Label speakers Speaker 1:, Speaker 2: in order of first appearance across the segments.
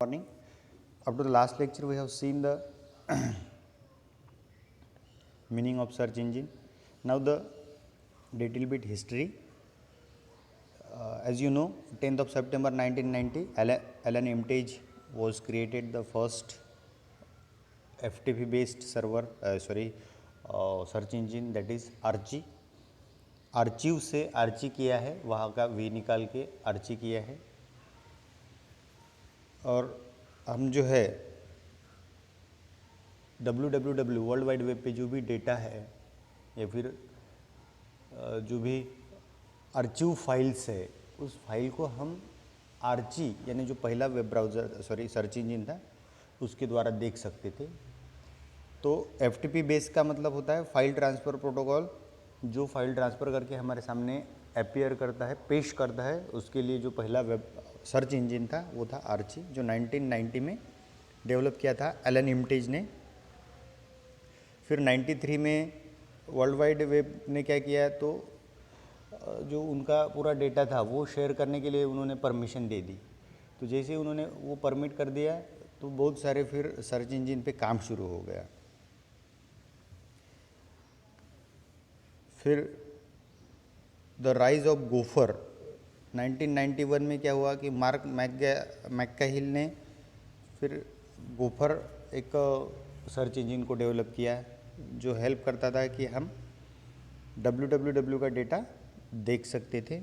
Speaker 1: Morning. Up to the last lecture we have seen the meaning of search engine. Now the little bit history. As you know, 10th of September 1990, Alan Emtage was created the first FTP based search engine, that is Archie. Archive से Archie किया है, वहाँ का we निकाल के Archie किया है। और हम जो है www वर्ल्ड वाइड वेब पे जो भी डेटा है या फिर जो भी आर्चीव फाइल्स है, उस फाइल को हम आर्ची यानी जो पहला वेब ब्राउज़र सर्च इंजन था उसके द्वारा देख सकते थे। तो FTP बेस का मतलब होता है फाइल ट्रांसफ़र प्रोटोकॉल, जो फाइल ट्रांसफ़र करके हमारे सामने अपीयर करता है, पेश करता है। उसके लिए जो पहला वेब सर्च इंजन था वो था आर्ची, जो 1990 में डेवलप किया था एलन एम्टेज ने। फिर 93 में वर्ल्ड वाइड वेब ने क्या किया, तो जो उनका पूरा डेटा था वो शेयर करने के लिए उन्होंने परमिशन दे दी। तो जैसे ही उन्होंने वो परमिट कर दिया तो बहुत सारे फिर सर्च इंजन पे काम शुरू हो गया। फिर द राइज ऑफ गोफर 1991 में क्या हुआ कि मार्क मैककाहिल ने फिर गोफर एक सर्च इंजन को डेवलप किया जो हेल्प करता था कि हम www का डेटा देख सकते थे,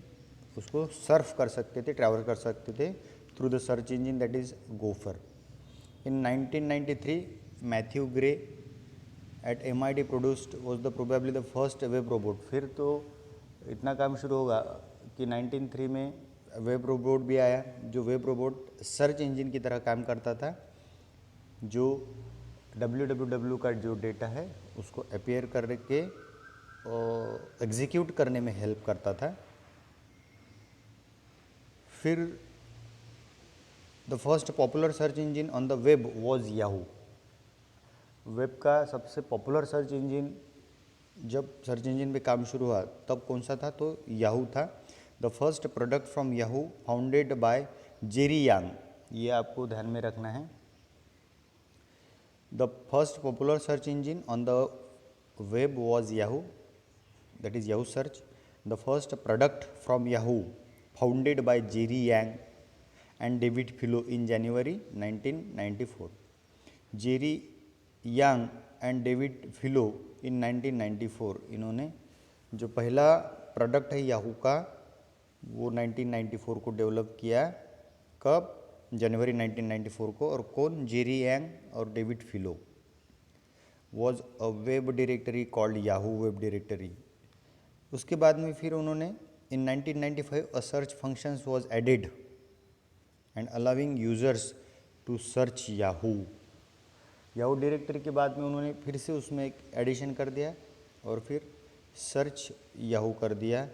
Speaker 1: उसको सर्फ कर सकते थे, ट्रैवल कर सकते थे through the search engine, that is Gopher. In 1993 Matthew Gray at MIT produced was the probably the first web robot. फिर तो इतना काम शुरू होगा कि 1993 में वेब रोबोट भी आया, जो वेब रोबोट सर्च इंजन की तरह काम करता था, जो www का जो डेटा है उसको अपीयर करके एग्जीक्यूट करने में हेल्प करता था। फिर the first popular search engine on the web was Yahoo. Web का सबसे पॉपुलर सर्च इंजन जब सर्च इंजन पे काम शुरू हुआ तब कौन सा था, तो याहू था। The first product from Yahoo founded by Jerry Yang, ये आपको ध्यान में रखना है। The first popular search engine on the web was Yahoo, that is Yahoo search. The first product from Yahoo founded by Jerry Yang and David Filo in January 1994. Jerry Yang and David Filo in 1994, इन्होंने जो पहला product है Yahoo का वो 1994 को develop किया। कब? जनवरी 1994 को। और कौन? जेरी यांग और David Filo. Was a web directory called Yahoo web directory. उसके बाद में फिर उन्होंने in 1995 a search functions was added and allowing users to search Yahoo. Yahoo directory के बाद में उन्होंने फिर से उसमें एक एडिशन कर दिया और फिर सर्च याहू कर दिया,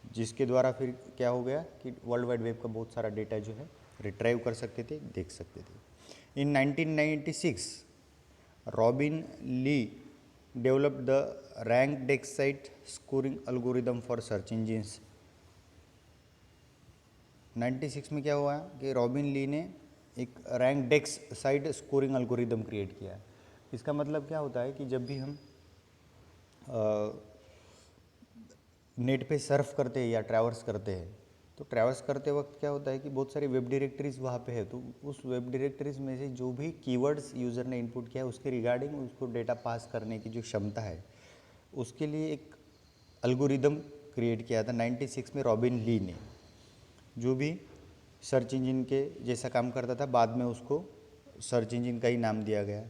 Speaker 1: जिसके द्वारा फिर क्या हो गया कि वर्ल्ड वाइड वेब का बहुत सारा डेटा जो है रिट्राइव कर सकते थे, देख सकते थे। In 1996 Robin Li developed the RankDex site scoring algorithm for search engines। 96 में क्या हुआ कि रॉबिन ली ने एक RankDex site scoring algorithm create किया। इसका मतलब क्या होता है कि जब भी हम नेट पे सर्फ करते हैं या ट्रैवर्स करते हैं, तो ट्रैवर्स करते वक्त क्या होता है कि बहुत सारी वेब डायरेक्टरीज वहाँ पे है, तो उस वेब डायरेक्टरीज में से जो भी कीवर्ड्स यूज़र ने इनपुट किया है उसके रिगार्डिंग उसको डेटा पास करने की जो क्षमता है, उसके लिए एक एल्गोरिदम क्रिएट किया था 96 में रॉबिन ली ने, जो भी सर्च इंजन के जैसा काम करता था। बाद में उसको सर्च इंजन का ही नाम दिया गया।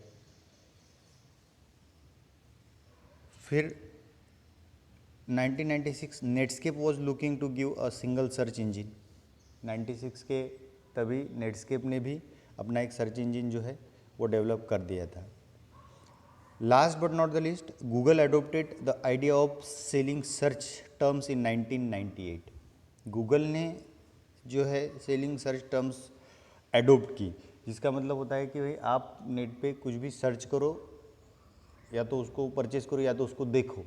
Speaker 1: फिर 1996 Netscape was looking to give a single search engine. 96 के तभी नेटस्केप ने भी अपना एक सर्च इंजन जो है वो डेवलप कर दिया था। Last but not the list, Google adopted the idea of selling search terms in 1998। Google ने जो है सेलिंग सर्च टर्म्स एडोप्ट की, जिसका मतलब होता है कि भाई आप नेट पे कुछ भी सर्च करो, या तो उसको परचेस करो या तो उसको देखो।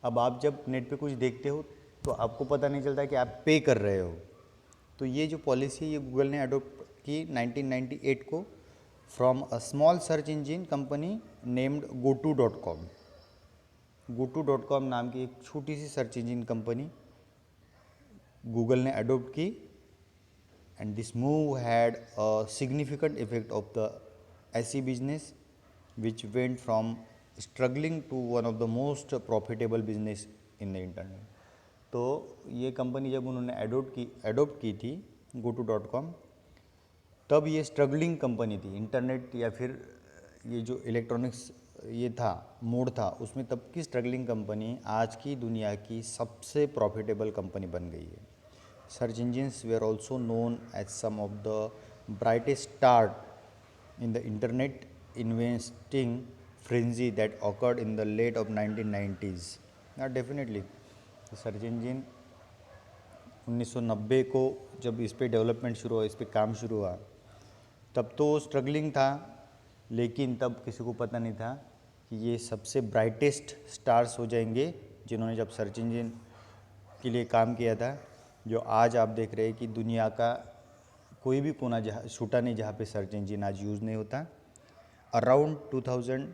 Speaker 1: अब आप जब नेट पे कुछ देखते हो तो आपको पता नहीं चलता कि आप पे कर रहे हो। तो ये जो पॉलिसी ये गूगल ने अडोप्ट कि 1998 को from a small search engine company named GoTo.com। GoTo.com नाम की एक छोटी सी सर्च इंजिन कंपनी गूगल ने अडोप्ट की, and this move had a significant effect of the ऐसी business which went from struggling to one of the most profitable business in the internet. तो ये कंपनी जब उन्होंने अडोप्ट की थी GoTo.com, तब ये स्ट्रगलिंग कंपनी थी। इंटरनेट या फिर ये जो इलेक्ट्रॉनिक्स ये था मोड था, उसमें तब की स्ट्रगलिंग कंपनी आज की दुनिया की सबसे प्रॉफिटेबल कंपनी बन गई है। Search engines were also known as some of the brightest star in the internet investing frenzy that occurred in the late of 1990s। Definitely search engine 1990 को जब इस पे डेवलपमेंट शुरू हुआ, इस पे काम शुरू हुआ, तब तो स्ट्रगलिंग था, लेकिन तब किसी को पता नहीं था कि ये सबसे ब्राइटेस्ट स्टार्स हो जाएंगे जिन्होंने जब सर्च इंजन के लिए काम किया था। जो आज आप देख रहे हैं कि दुनिया का कोई भी कोना जहाँ छूटा नहीं जहाँ पे सर्च इंजन आज यूज़ नहीं होता। Around 2000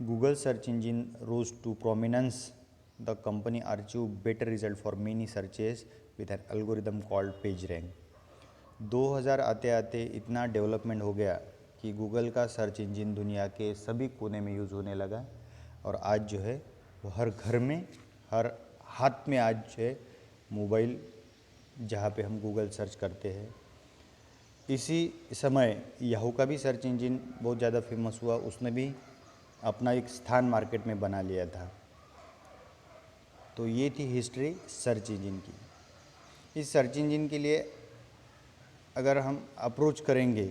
Speaker 1: Google search engine rose to prominence. The company achieve better result for many searches with an algorithm called page rank. 2000 आते आते इतना डेवलपमेंट हो गया कि गूगल का सर्च इंजन दुनिया के सभी कोने में यूज़ होने लगा, और आज जो है वो हर घर में, हर हाथ में आज जो है मोबाइल, जहाँ पे हम गूगल सर्च करते हैं। इसी समय याहू का भी सर्च इंजन बहुत ज़्यादा फेमस हुआ, उसने भी अपना एक स्थान मार्केट में बना लिया था। तो ये थी हिस्ट्री सर्च इंजन की। इस सर्च इंजन के लिए अगर हम अप्रोच करेंगे,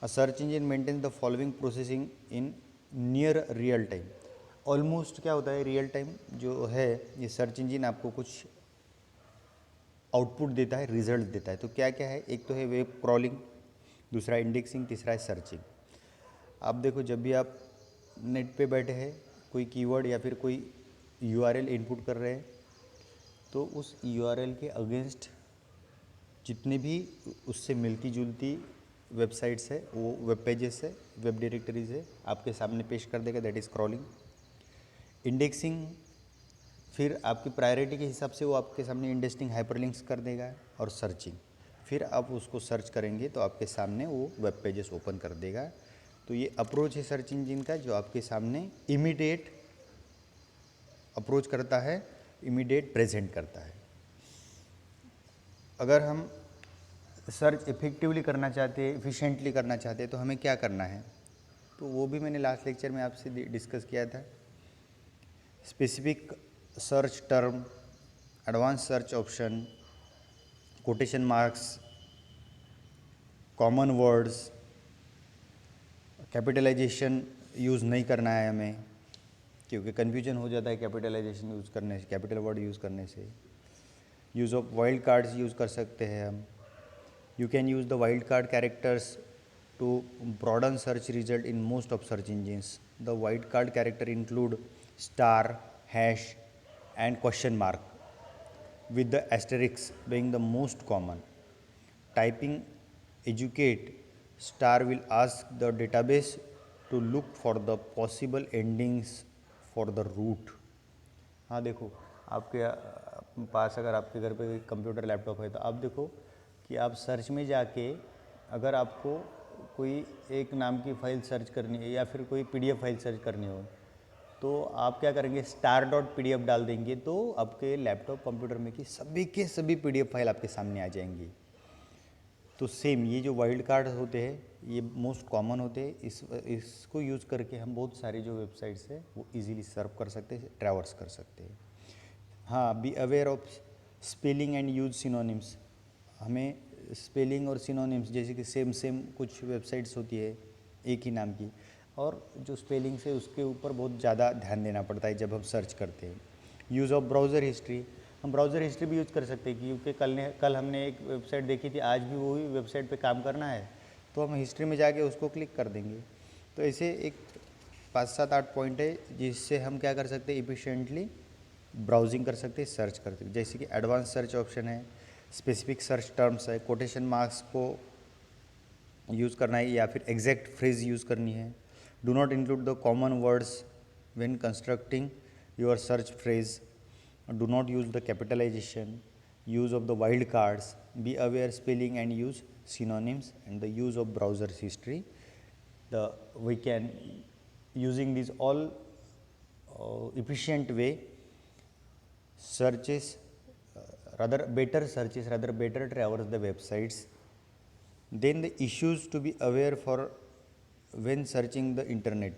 Speaker 1: अ search engine maintain the following processing in near real time. Almost क्या होता है, रियल टाइम जो है ये सर्च इंजन आपको कुछ आउटपुट देता है, रिजल्ट देता है। तो क्या क्या है, एक तो है वेब क्रॉलिंग, दूसरा इंडेक्सिंग, तीसरा है सर्चिंग। आप देखो जब भी आप नेट पे बैठे हैं, कोई कीवर्ड या फिर कोई यूआरएल इनपुट कर रहे हैं, तो उस यूआरएल के अगेंस्ट जितनी भी उससे मिलती जुलती वेबसाइट्स है, वो वेब पेजेस है, वेब डायरेक्टरीज है, आपके सामने पेश कर देगा, दैट इज़ क्रॉलिंग। इंडेक्सिंग फिर आपकी प्रायोरिटी के हिसाब से वो आपके सामने इंडेक्सिंग हाइपरलिंक्स कर देगा। और सर्चिंग फिर आप उसको सर्च करेंगे तो आपके सामने वो वेब पेजेस ओपन कर देगा। तो ये अप्रोच है सर्च इंजन का, जो आपके सामने इमीडिएट अप्रोच करता है, इमीडिएट प्रेजेंट करता है। अगर हम सर्च इफेक्टिवली करना चाहते हैं, एफिशिएंटली करना चाहते हैं, तो हमें क्या करना है, तो वो भी मैंने लास्ट लेक्चर में आपसे डिस्कस किया था। Specific search term, advance search option, quotation marks, common words, capitalization use नहीं करना है हमें, क्योंकि कन्फ्यूजन हो जाता है कैपिटलाइजेशन यूज़ करने से, कैपिटल वर्ड यूज़ करने से। Use of wild cards use कर सकते हैं हम। You can use the wildcard characters to broaden search result in most of search engines. The wildcard character include star, hash, and question mark, with the asterisk being the most common. Typing educate, star will ask the database to look for the possible endings for the root. हाँ देखो, आपके पास अगर आपके घर पे computer laptop है, तो आप देखो कि आप सर्च में जाके अगर आपको कोई एक नाम की फ़ाइल सर्च करनी है या फिर कोई पीडीएफ फाइल सर्च करनी हो, तो आप क्या करेंगे, star.pdf डाल देंगे, तो आपके लैपटॉप कंप्यूटर में की सभी के सभी पीडीएफ फाइल आपके सामने आ जाएंगी। तो सेम ये जो वाइल्ड कार्ड होते हैं ये मोस्ट कॉमन होते हैं। इसको यूज़ करके हम बहुत सारी जो वेबसाइट्स है वो इजीली सर्व कर सकते हैं, ट्रैवर्स कर सकते हैं। हाँ, be aware of spelling and use synonyms. हमें स्पेलिंग और सिनोनिम्स, जैसे कि सेम सेम कुछ वेबसाइट्स होती है एक ही नाम की, और जो स्पेलिंग से उसके ऊपर बहुत ज़्यादा ध्यान देना पड़ता है जब हम सर्च करते हैं। यूज़ ऑफ ब्राउज़र हिस्ट्री, हम ब्राउज़र हिस्ट्री भी यूज़ कर सकते हैं, क्योंकि कल हमने एक वेबसाइट देखी थी, आज भी वही वेबसाइट पे काम करना है, तो हम हिस्ट्री में जाके उसको क्लिक कर देंगे। तो ऐसे एक 5-7-8 पॉइंट है जिससे हम क्या कर सकते हैं, इफिशिएंटली ब्राउजिंग कर सकते हैं, सर्च कर सकते हैं। जैसे कि एडवांस सर्च ऑप्शन है, स्पेसिफिक सर्च टर्म्स है, कोटेशन मार्क्स को यूज़ करना है या फिर एग्जैक्ट फ्रेज यूज़ करनी है. Do not include the common words when constructing your search phrase. Do not use the capitalization, use of the wild cards, be aware spelling and use synonyms, and the use of browser history. We can using these all efficient way searches, rather better traverse the websites. Then the issues to be aware for when searching the internet.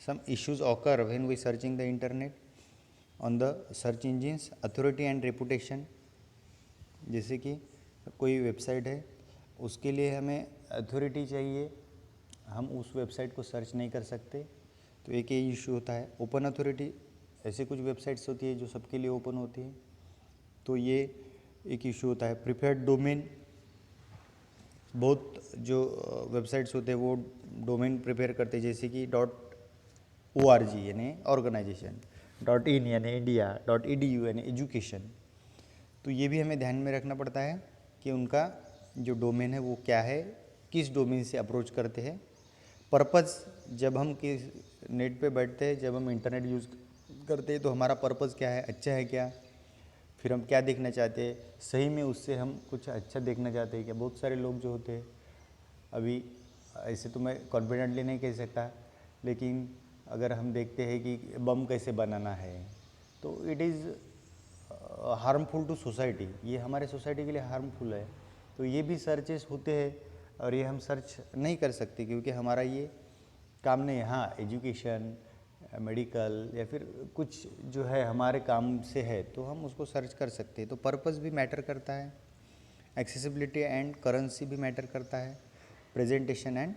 Speaker 1: Some issues occur when we searching the internet on the search engines authority and reputation. जैसे कि कोई website है उसके लिए हमें authority चाहिए, हम उस वेबसाइट को सर्च नहीं कर सकते, तो एक ये इशू होता है. ओपन अथॉरिटी, ऐसे कुछ वेबसाइट्स होती है जो सबके लिए ओपन होती है, तो ये एक इशू होता है. प्रिफर्ड डोमेन, बहुत जो वेबसाइट्स होते हैं वो डोमेन प्रिपेयर करते हैं, जैसे कि .org यानी ऑर्गेनाइजेशन, .in यानी इंडिया, .edu यानी एजुकेशन. तो ये भी हमें ध्यान में रखना पड़ता है कि उनका जो डोमेन है वो क्या है, किस डोमेन से अप्रोच करते हैं. पर्पज़, जब हम किस नेट पे बैठते हैं, जब हम इंटरनेट यूज़ करते हैं तो हमारा पर्पज़ क्या है, अच्छा है क्या, फिर हम क्या देखना चाहते हैं, सही में उससे हम कुछ अच्छा देखना चाहते हैं क्या. बहुत सारे लोग जो होते हैं, अभी ऐसे तो मैं कॉन्फिडेंटली नहीं कह सकता, लेकिन अगर हम देखते हैं कि बम कैसे बनाना है, तो it is harmful to society, ये हमारे सोसाइटी के लिए हार्मफुल है. तो ये भी सर्चेस होते हैं और ये हम सर्च नहीं कर सकते क्योंकि हमारा ये काम नहीं है. हाँ, एजुकेशन, मेडिकल या फिर कुछ जो है हमारे काम से है तो हम उसको सर्च कर सकते हैं. तो पर्पस भी मैटर करता है, एक्सेसिबिलिटी एंड करेंसी भी मैटर करता है, presentation and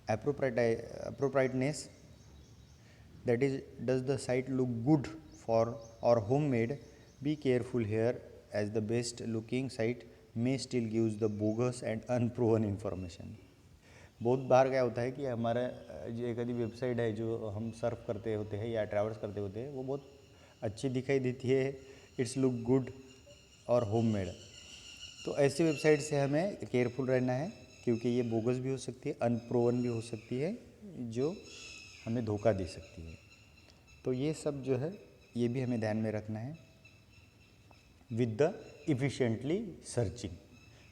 Speaker 1: appropriateness, that is, does the site look good for or homemade. Be careful here as the best looking site may still gives the bogus and unproven information. बहुत बार क्या होता है कि हमारा जो एक आधी वेबसाइट है जो हम सर्फ करते होते हैं या ट्रैवल्स करते होते हैं वो बहुत अच्छी दिखाई देती है, इट्स लुक गुड और होममेड. तो ऐसी वेबसाइट से हमें केयरफुल रहना है क्योंकि ये बोगस भी हो सकती है, अनप्रोवन भी हो सकती है, जो हमें धोखा दे सकती है. तो ये सब जो है ये भी हमें ध्यान में रखना है. विद द इफ़िशेंटली सर्चिंग,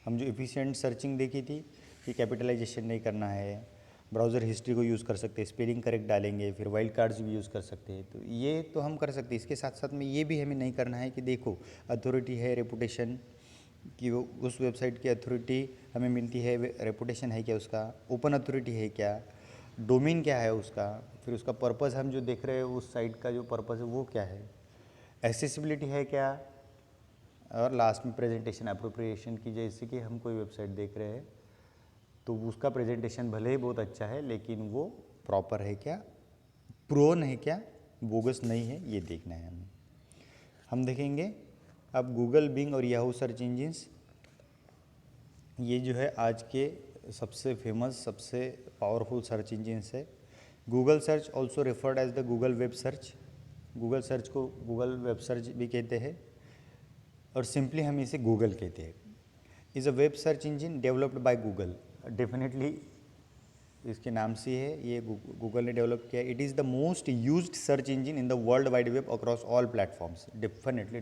Speaker 1: हम जो इफ़िशेंट सर्चिंग देखी थी कि कैपिटलाइजेशन नहीं करना है, ब्राउज़र हिस्ट्री को यूज़ कर सकते हैं, स्पेलिंग करेक्ट डालेंगे, फिर वाइल्ड कार्ड्स भी यूज़ कर सकते हैं, तो ये तो हम कर सकते हैं. इसके साथ साथ में ये भी हमें नहीं करना है कि देखो अथॉरिटी है, रेपुटेशन कि वो उस वेबसाइट की अथॉरिटी हमें मिलती है, रेपुटेशन है क्या उसका, ओपन अथॉरिटी है क्या, डोमेन क्या है उसका, फिर उसका पर्पज़ हम जो देख रहे हैं उस साइट का जो पर्पज़ है वो क्या है, एक्सेसिबिलिटी है क्या, और लास्ट में प्रेजेंटेशन एप्रोप्रिएशन की. जैसे कि हम कोई वेबसाइट देख रहे हैं तो उसका प्रेजेंटेशन भले ही बहुत अच्छा है लेकिन वो प्रॉपर है क्या, प्रोन है क्या, बोगस नहीं है, ये देखना है हमें. हम देखेंगे अब गूगल, बिंग और याहू सर्च इंजिन्स, ये जो है आज के सबसे फेमस, सबसे पावरफुल सर्च इंजिन्स है. Google search also referred as the Google web search, Google search को गूगल वेब सर्च भी कहते हैं और सिंपली हम इसे गूगल कहते हैं. Is a web search engine developed by Google. Definitely इसके नाम से है, ये गूगल ने डेवलप किया. It is the most used search engine in the world wide web across all platforms. Definitely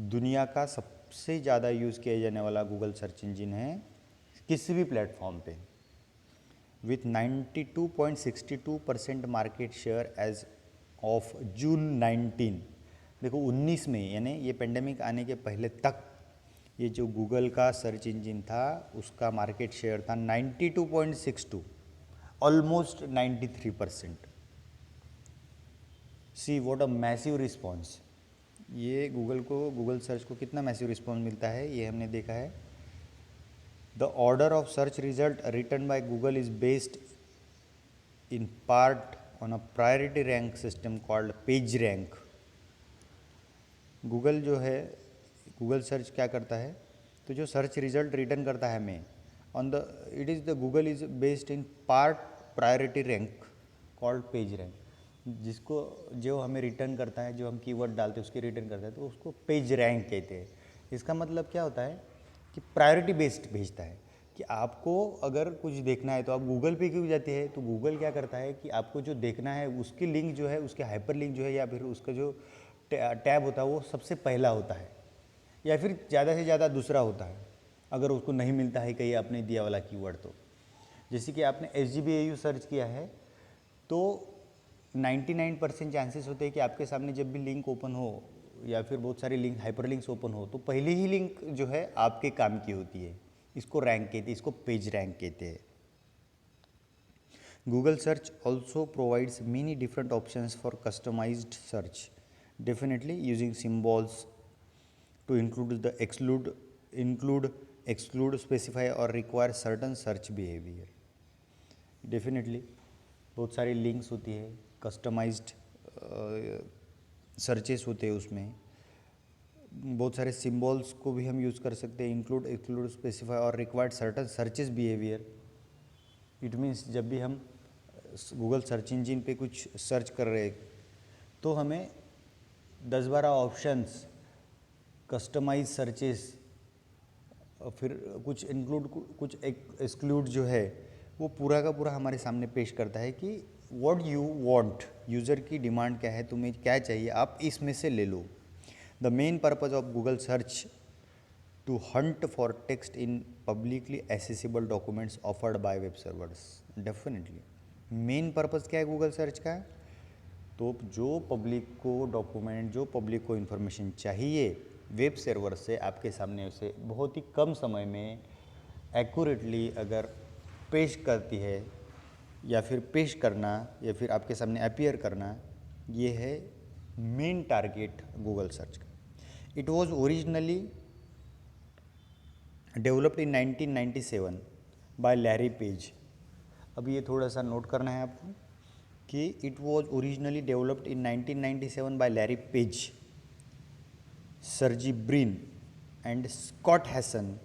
Speaker 1: दुनिया का सबसे ज़्यादा यूज़ किया जाने वाला गूगल सर्च इंजिन है किसी भी प्लेटफॉर्म पे, with 92.62% market share as of June 19. देखो 19 में, यानी ये पेंडेमिक आने के पहले तक ये जो गूगल का सर्च इंजिन था उसका मार्केट शेयर था 92.62, almost 93%. See what a massive response. ये गूगल सर्च को कितना मैसिव रिस्पॉन्स मिलता है ये हमने देखा है. The order of search result return by Google is based in part on a priority rank system called page rank. Google जो है, गूगल सर्च क्या करता है, तो जो सर्च रिजल्ट रिटर्न करता है हमें on the, it is the Google is based in part priority rank called page rank. जिसको जो हमें रिटर्न करता है, जो हम कीवर्ड डालते हैं उसकी रिटर्न करता है, तो उसको पेज रैंक कहते हैं. इसका मतलब क्या होता है कि प्रायोरिटी बेस्ड भेजता है कि आपको अगर कुछ देखना है तो आप गूगल पे क्यों जाते हैं, तो गूगल क्या करता है कि आपको जो देखना है उसकी लिंक जो है, उसके हाइपर लिंक जो है या फिर उसका जो टैब होता है वो सबसे पहला होता है, या फिर ज़्यादा से ज़्यादा दूसरा होता है अगर उसको नहीं मिलता है कहीं आपने दिया वाला कीवर्ड। तो जैसे कि आपने SGBAU सर्च किया है तो 99% चांसेस होते हैं कि आपके सामने जब भी लिंक ओपन हो या फिर बहुत सारे लिंक हाइपर लिंक्स ओपन हो तो पहली ही लिंक जो है आपके काम की होती है। इसको रैंक कहते हैं, इसको पेज रैंक कहते हैं। Google search also provides many different options for customized search, definitely using symbols to include, exclude, specify और require certain search behavior। डेफिनेटली बहुत सारी लिंक्स होती है, कस्टमाइज्ड सर्चेस होते हैं, उसमें बहुत सारे सिम्बॉल्स को भी हम यूज़ कर सकते हैं, इंक्लूड, एक्सक्लूड, स्पेसिफाई और required certain searches behaviour. It means जब भी हम गूगल सर्च इंजिन पे कुछ सर्च कर रहे हैं तो हमें 10-12 ऑप्शंस, कस्टमाइज सर्चेस, फिर कुछ इंक्लूड, कुछ एक्सक्लूड जो है वो पूरा का पूरा हमारे सामने पेश करता है कि व्हाट यू वांट, यूज़र की डिमांड क्या है, तुम्हें क्या चाहिए, आप इसमें से ले लो। The main purpose of Google search to hunt for text in publicly accessible documents offered by web servers. Definitely main purpose क्या है गूगल सर्च का, तो जो पब्लिक को डॉक्यूमेंट, जो पब्लिक को इन्फॉर्मेशन चाहिए वेब सर्वर से आपके सामने उसे बहुत ही कम समय में एक्यूरेटली अगर पेश करती है या फिर पेश करना या फिर आपके सामने अपीयर करना, ये है मेन टारगेट गूगल सर्च का। It was originally developed in 1997 by Larry Page. अब ये थोड़ा सा नोट करना है आपको कि it was originally developed in 1997 by Larry Page, Sergey Brin and Scott Hassan।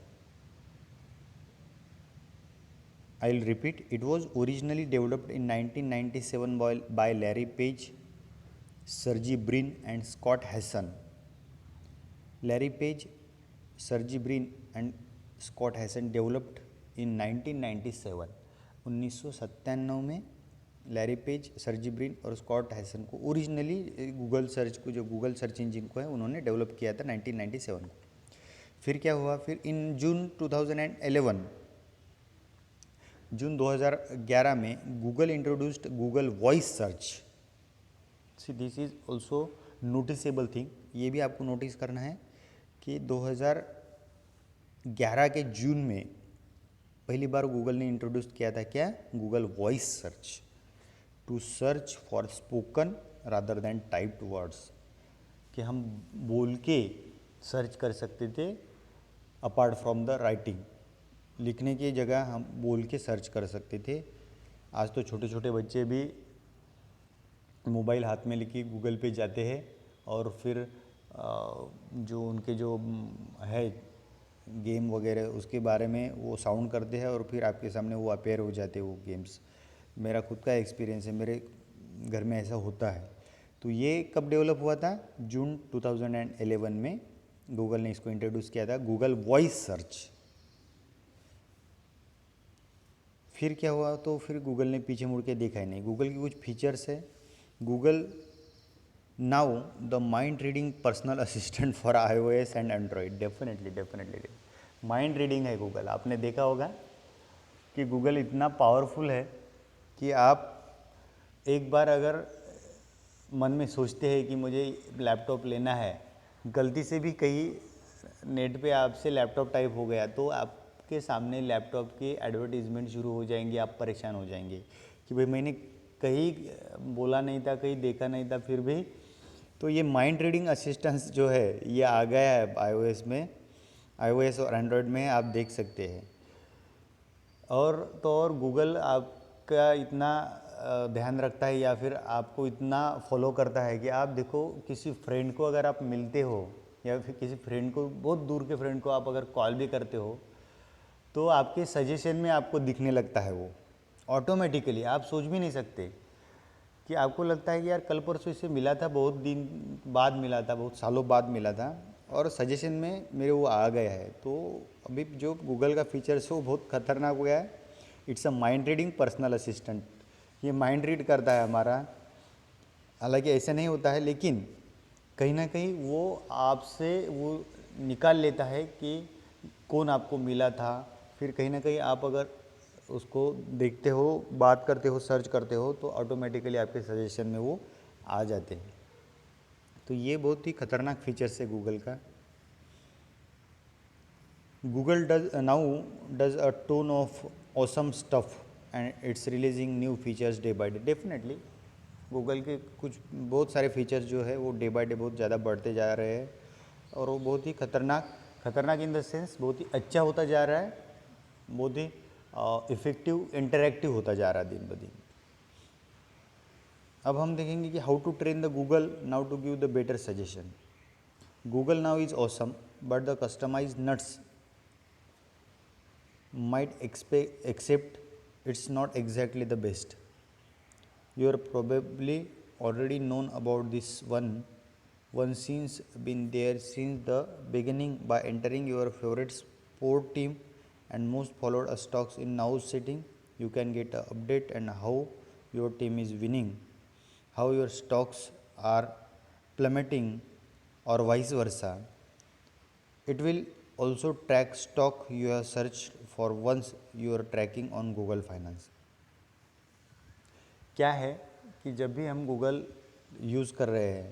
Speaker 1: I'll repeat, it was originally developed in 1997 by Larry Page, Sergey Brin and Scott Hassan। Larry Page, Sergey Brin and Scott Hassan developed in 1997। 1997 में Larry page, Sergey Brin और Scott Hesson को originally Google search को, जो Google search engine को है, उन्होंने develop किया था 1997 को। फिर क्या हुआ, फिर इन जून 2011, जून 2011 में Google introduced Google voice search. See this is also noticeable thing, ये भी आपको नोटिस करना है कि 2011 के जून में पहली बार गूगल ने इंट्रोड्यूस किया था क्या, Google voice search, to search for spoken rather than typed words, कि हम बोल के सर्च कर सकते थे अपार्ट फ्रॉम द राइटिंग। लिखने की जगह हम बोल के सर्च कर सकते थे। आज तो छोटे छोटे बच्चे भी मोबाइल हाथ में लेके गूगल पे जाते हैं और फिर जो उनके जो है गेम वगैरह उसके बारे में वो साउंड करते हैं और फिर आपके सामने वो अपेयर हो जाते हैं वो गेम्स। मेरा खुद का एक्सपीरियंस है, मेरे घर में ऐसा होता है। तो ये कब डेवलप हुआ था, जून 2011 में गूगल ने इसको इंट्रोड्यूस किया था, गूगल वॉइस सर्च। फिर क्या हुआ, तो फिर गूगल ने पीछे मुड़ के देखा ही नहीं। गूगल की कुछ फीचर्स है, Google now the mind reading personal assistant for iOS and Android. Definitely mind reading है गूगल। आपने देखा होगा कि गूगल इतना पावरफुल है कि आप एक बार अगर मन में सोचते हैं कि मुझे लैपटॉप लेना है, गलती से भी कहीं नेट पे आपसे लैपटॉप टाइप हो गया तो आपके सामने लैपटॉप की एडवर्टीजमेंट शुरू हो जाएंगी, आप परेशान हो जाएंगे कि भाई मैंने कहीं बोला नहीं था, कहीं देखा नहीं था, फिर भी। तो ये माइंड रीडिंग असिस्टेंस जो है ये आ गया है iOS में, iOS और एंड्रॉयड में आप देख सकते हैं। और तो और गूगल आपका इतना ध्यान रखता है या फिर आपको इतना फॉलो करता है कि आप देखो किसी फ्रेंड को अगर आप मिलते हो या फिर किसी फ्रेंड को, बहुत दूर के फ्रेंड को आप अगर कॉल भी करते हो तो आपके सजेशन में आपको दिखने लगता है वो ऑटोमेटिकली। आप सोच भी नहीं सकते कि आपको लगता है कि यार कल परसों इससे मिला था, बहुत दिन बाद मिला था, बहुत सालों बाद मिला था, और सजेशन में मेरे वो आ गया है। तो अभी जो गूगल का फीचर्स है वो बहुत खतरनाक हो गया है। It's a mind reading personal assistant. ये माइंड रीड करता है हमारा, हालांकि ऐसा नहीं होता है, लेकिन कहीं ना कहीं वो आपसे वो निकाल लेता है कि कौन आपको मिला था। फिर कहीं ना कहीं आप अगर उसको देखते हो, बात करते हो, सर्च करते हो, तो ऑटोमेटिकली आपके सजेशन में वो आ जाते हैं। तो ये बहुत ही खतरनाक फीचर्स है गूगल का। Google does a tone of awesome stuff and it's releasing new features day by day. Definitely Google के कुछ बहुत सारे फीचर्स जो है वो डे बाय डे बहुत ज़्यादा बढ़ते जा रहे हैं, और वो बहुत ही खतरनाक इन द सेंस बहुत ही अच्छा होता जा रहा है, बहुत ही इफ़ेक्टिव इंटरैक्टिव होता जा रहा है दिन ब दिन। अब हम देखेंगे कि how to train the Google Now to give the better suggestion. Google Now is awesome but the customizations might accept it's not exactly the best. You are probably already known about this one since been there since the beginning by entering your favorite sport team and most followed stocks in now setting. You can get an update and how your team is winning, how your stocks are plummeting, or vice versa. It will also track stock you have searched for once you are tracking on Google Finance. क्या है कि जब भी हम Google use कर रहे हैं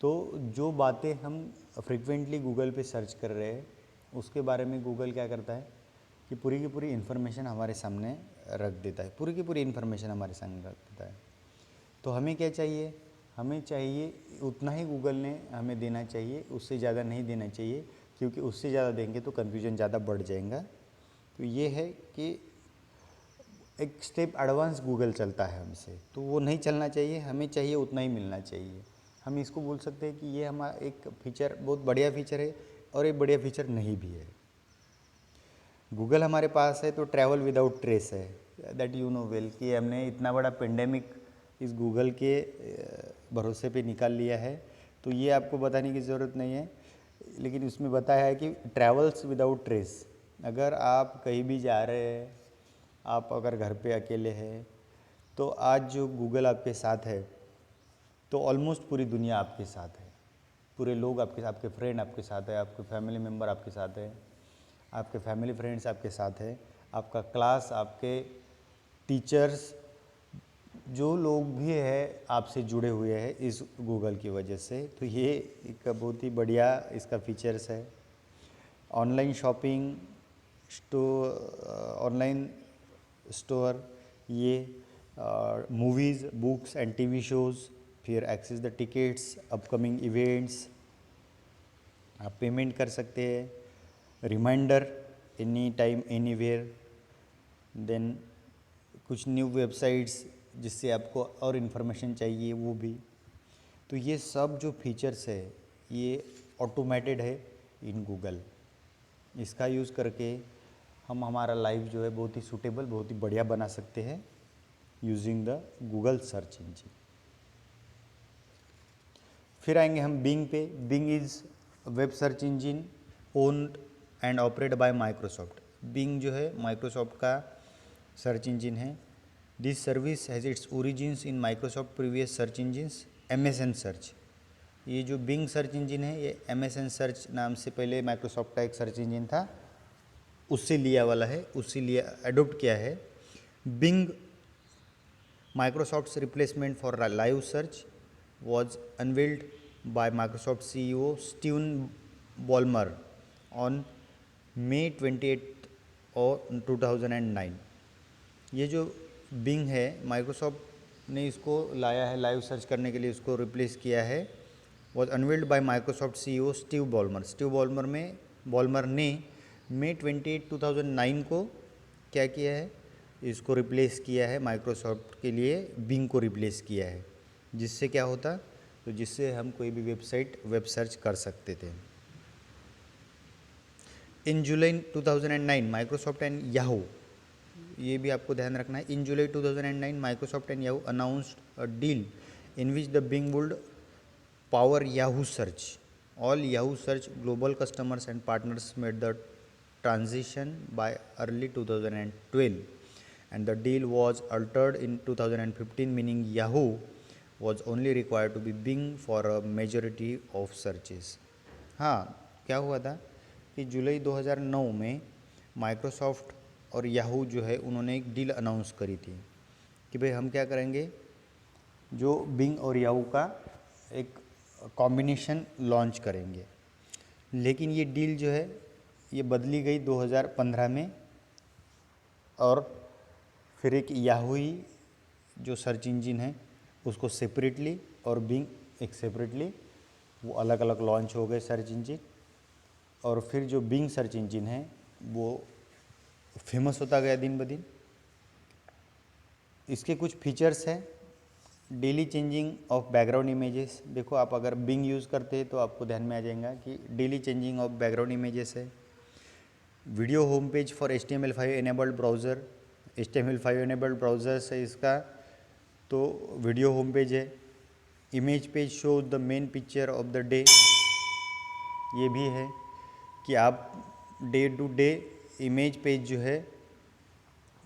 Speaker 1: तो जो बातें हम फ्रिक्वेंटली गूगल पे सर्च कर रहे हैं उसके बारे में गूगल क्या करता है कि पूरी की पूरी इन्फॉर्मेशन हमारे सामने रख देता है, पूरी की पूरी इन्फॉर्मेशन हमारे सामने रख देता है। तो हमें क्या चाहिए, हमें चाहिए उतना ही गूगल ने हमें देना चाहिए, उससे ज़्यादा नहीं देना चाहिए, क्योंकि उससे ज़्यादा देंगे तो कन्फ्यूजन ज़्यादा बढ़ जाएगा। तो ये है कि एक स्टेप एडवांस गूगल चलता है हमसे, तो वो नहीं चलना चाहिए, हमें चाहिए उतना ही मिलना चाहिए। हम इसको बोल सकते हैं कि ये हमारा एक फीचर बहुत बढ़िया फीचर है और एक बढ़िया फीचर नहीं भी है। गूगल हमारे पास है तो ट्रैवल विदाउट ट्रेस है, दैट यू नो वेल कि हमने इतना बड़ा पेंडेमिक इस गूगल के भरोसे पे निकाल लिया है, तो ये आपको बताने की ज़रूरत नहीं है। लेकिन उसमें बताया है कि ट्रैवल्स विदाउट ट्रेस, अगर आप कहीं भी जा रहे हैं, आप अगर घर पे अकेले हैं, तो आज जो गूगल आपके साथ है तो ऑलमोस्ट पूरी दुनिया आपके साथ है, पूरे लोग आपके फ्रेंड आपके साथ है, आपके फैमिली मेम्बर आपके साथ है, आपके फैमिली फ्रेंड्स आपके साथ है, आपका क्लास, आपके टीचर्स, जो लोग भी है आपसे जुड़े हुए हैं इस गूगल की वजह से। तो ये एक बहुत ही बढ़िया इसका फीचर्स है। ऑनलाइन शॉपिंग, ऑनलाइन स्टोर, ये movies, books and TV shows, फिर access the tickets, upcoming events, आप पेमेंट कर सकते हैं, reminder any time anywhere, then कुछ न्यू वेबसाइट्स जिससे आपको और इन्फॉर्मेशन चाहिए वो भी। तो ये सब जो फीचर्स है ये ऑटोमेटेड है इन गूगल। इसका यूज़ करके हम हमारा लाइफ जो है बहुत ही सूटेबल, बहुत ही बढ़िया बना सकते हैं using the Google search engine. फिर आएंगे हम बिंग पे। Bing is web search engine owned and operate by Microsoft. Bing जो है माइक्रोसॉफ्ट का सर्च इंजन है। This service has its origins in Microsoft previous search engines MSN search. ये जो बिंग सर्च इंजन है ये MSN सर्च नाम से पहले माइक्रोसॉफ्ट का एक सर्च इंजन था, उससे लिया वाला है, उससे लिया एडोप्ट किया है। Bing Microsoft's replacement for live search was unveiled by Microsoft CEO Steve Ballmer on May 28 और 2009। ये जो बिंग है माइक्रोसॉफ्ट ने इसको लाया है लाइव सर्च करने के लिए, इसको रिप्लेस किया है। Was unveiled by Microsoft CEO Steve Ballmer ने May 28, 2009 को क्या किया है, इसको रिप्लेस किया है, माइक्रोसॉफ्ट के लिए बिंग को रिप्लेस किया है। जिससे क्या होता, तो जिससे हम कोई भी वेब सर्च कर सकते थे। In July 2009 Microsoft and Yahoo, ये भी आपको ध्यान रखना है, in July 2009 Microsoft and Yahoo announced a deal in which the Bing would power Yahoo search All Yahoo Search global customers and partners made the transition by early 2012, and the deal was altered in 2015, meaning Yahoo was only required to be Bing for a majority of searches. हाँ, क्या हुआ था कि जुलाई 2009 में Microsoft और Yahoo जो है उन्होंने एक डील अनाउंस करी थी कि भाई हम क्या करेंगे, जो बिंग और याहू का एक कॉम्बिनेशन लॉन्च करेंगे। लेकिन ये डील जो है ये बदली गई 2015 में, और फिर एक याहू ही जो सर्च इंजन है उसको सेपरेटली और बिंग एक सेपरेटली वो अलग अलग लॉन्च हो गए सर्च इंजन। और फिर जो बिंग सर्च इंजन है वो फेमस होता गया दिन ब दिन। इसके कुछ फीचर्स हैं, daily changing of background images. देखो आप अगर बिंग यूज़ करते हैं तो आपको ध्यान में आ जाएगा कि daily changing of background images है। Video home page for HTML5 enabled browser, HTML5 enabled browser है इसका, तो वीडियो होम पेज है। Image page show the main picture of the day, ये भी है कि आप day to day image page जो है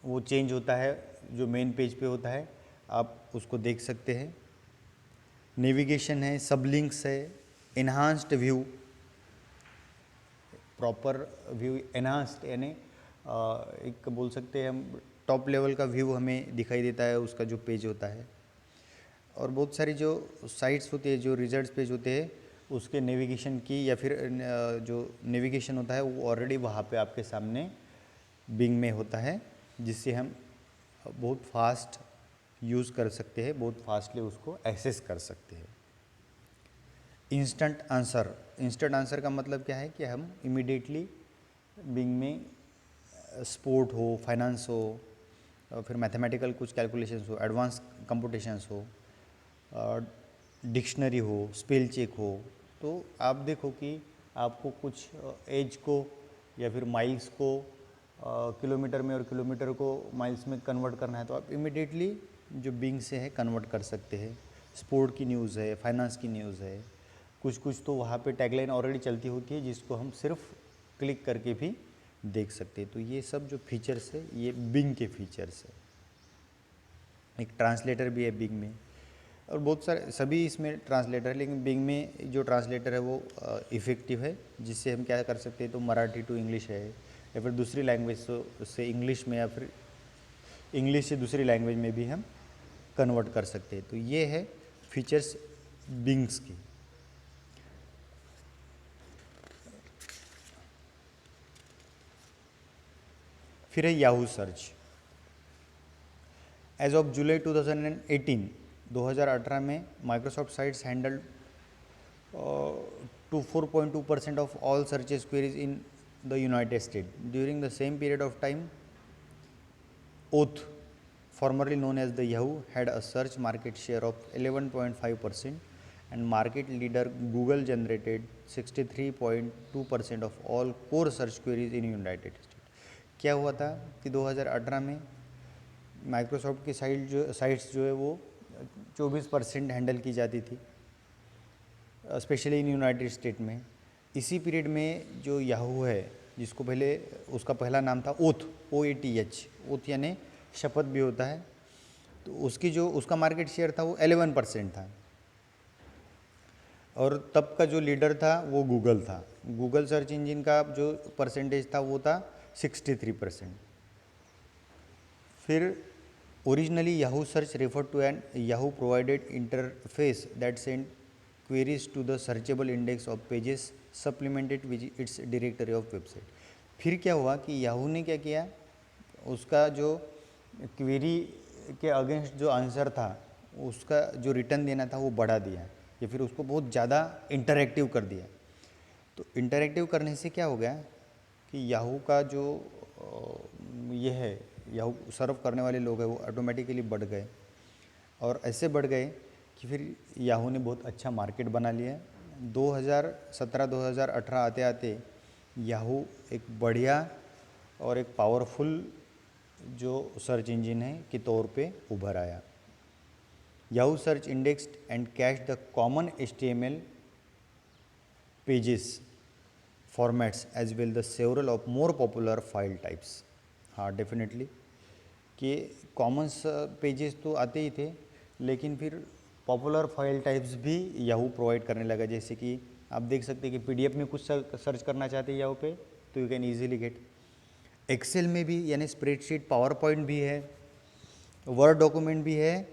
Speaker 1: वो चेंज होता है, जो मेन पेज पे होता है आप उसको देख सकते हैं। नेविगेशन है, सब लिंक्स है, enhanced view, proper view enhanced यानी एक बोल सकते हैं हम टॉप लेवल का व्यू हमें दिखाई देता है उसका जो पेज होता है। और बहुत सारी जो साइट्स होती है, जो रिजल्ट्स पेज होते हैं, उसके नेविगेशन की या फिर जो नेविगेशन होता है वो ऑलरेडी वहाँ पे आपके सामने बिंग में होता है, जिससे हम बहुत फास्ट यूज़ कर सकते हैं, बहुत फास्टली उसको एक्सेस कर सकते हैं। इंस्टेंट आंसर, इंस्टेंट आंसर का मतलब क्या है कि हम इमीडिएटली बिंग में स्पोर्ट हो, फाइनेंस हो, फिर मैथमेटिकल कुछ कैलकुलेशंस हो, एडवांस कंप्यूटेशंस हो, डिक्शनरी हो, स्पेल चेक हो, तो आप देखो कि आपको कुछ एज को या फिर माइल्स को किलोमीटर में और किलोमीटर को माइल्स में कन्वर्ट करना है तो आप इमीडिएटली जो बिंग से है कन्वर्ट कर सकते हैं। स्पोर्ट की न्यूज़ है, फाइनेंस की न्यूज़ है, कुछ तो वहाँ पे टैगलाइन ऑलरेडी चलती होती है जिसको हम सिर्फ क्लिक करके भी देख सकते हैं। तो ये सब जो फीचर्स है ये बिंग के फीचर्स है। एक ट्रांसलेटर भी है बिंग में, और बहुत सारे सभी इसमें ट्रांसलेटर है, लेकिन बिंग में जो ट्रांसलेटर है वो इफ़ेक्टिव है, जिससे हम क्या कर सकते हैं, तो मराठी टू इंग्लिश है या फिर दूसरी लैंग्वेज से इंग्लिश में या फिर इंग्लिश से दूसरी लैंग्वेज में भी हम कन्वर्ट कर सकते हैं। तो ये है फीचर्स बिंग्स की। फिर है Yahoo search. As of July 2018, 2018 में Microsoft sites handled 4.2% of all searches queries in the United state. During the same period of time, Oath, formerly known as the Yahoo, had a search market share of 11.5%, and market leader Google generated 63.2% of all core search queries in United States. क्या हुआ था कि 2018 में Microsoft की sites जो है वो 24% handle की जाती थी, स्पेशली इन यूनाइटेड स्टेट में। इसी पीरियड में जो याहू है, जिसको पहले उसका पहला नाम था ओथ, OATH, ओथ यानी शपथ भी होता है, तो उसका मार्केट शेयर था वो 11% था। और तब का जो लीडर था वो गूगल था। गूगल सर्च इंजन का जो परसेंटेज था वो था 63%। फिर originally Yahoo search refer to an Yahoo provided interface that send queries to the searchable index of pages supplemented with its directory of website. फिर क्या हुआ कि याहू ने क्या किया, उसका जो क्वेरी के अगेंस्ट जो आंसर था उसका जो रिटर्न देना था वो बढ़ा दिया, या फिर उसको बहुत ज़्यादा इंटरैक्टिव कर दिया। तो इंटरैक्टिव करने से क्या हो गया कि याहू का जो ये है, याहू सर्व करने वाले लोग हैं वो ऑटोमेटिकली बढ़ गए, और ऐसे बढ़ गए कि फिर याहू ने बहुत अच्छा मार्केट बना लिया। 2017-2018 आते आते याहू एक बढ़िया और एक पावरफुल जो सर्च इंजन है के तौर पे उभर आया। Yahoo search indexed and cash the common HTML pages formats as well the several of more popular file types. हाँ डेफिनेटली कि कॉमन्स पेजेस तो आते ही थे, लेकिन फिर पॉपुलर फाइल टाइप्स भी याहू प्रोवाइड करने लगा। जैसे कि आप देख सकते हैं कि पीडीएफ में कुछ सर्च करना चाहते हैं याहू पे तो you can easily get. Excel में भी यानी स्प्रेडशीट, पावर पॉइंट भी है, वर्ड डॉक्यूमेंट भी है,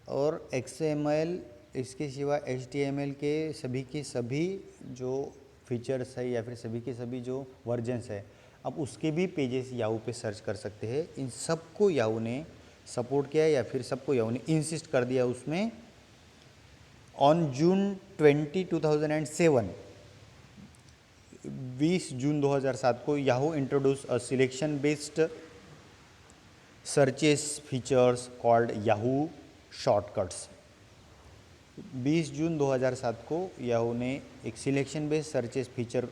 Speaker 1: और एक्सएमएल, इसके सिवा एचटीएमएल के सभी जो फीचर्स है या फिर सभी के सभी जो वर्जन्स है, अब उसके भी पेजेस याहू पे सर्च कर सकते हैं। इन सबको याहू ने सपोर्ट किया या फिर सबको याहू ने इंसिस्ट कर दिया उसमें। ऑन जून 2007 20 जून 2007 को Yahoo introduce a selection based searches features called Yahoo shortcuts. 20 जून 2007 को याहू ने एक selection based searches feature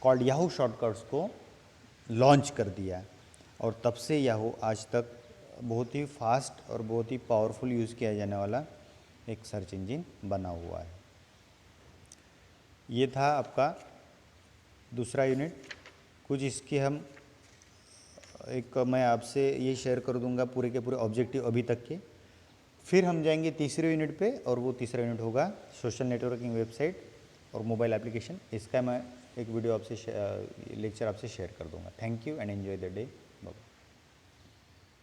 Speaker 1: called Yahoo shortcuts को लॉन्च कर दिया, और तब से याहू आज तक बहुत ही फास्ट और बहुत ही पावरफुल यूज़ किया जाने वाला एक सर्च इंजन बना हुआ है। ये था आपका दूसरा यूनिट। कुछ इसके हम मैं आपसे ये शेयर कर दूंगा पूरे के पूरे ऑब्जेक्टिव अभी तक के। फिर हम जाएंगे तीसरे यूनिट पे, और वो तीसरा यूनिट होगा सोशल नेटवर्किंग वेबसाइट और मोबाइल एप्लीकेशन। इसका मैं एक वीडियो आपसे लेक्चर आपसे शेयर कर दूंगा। Thank you and enjoy the day.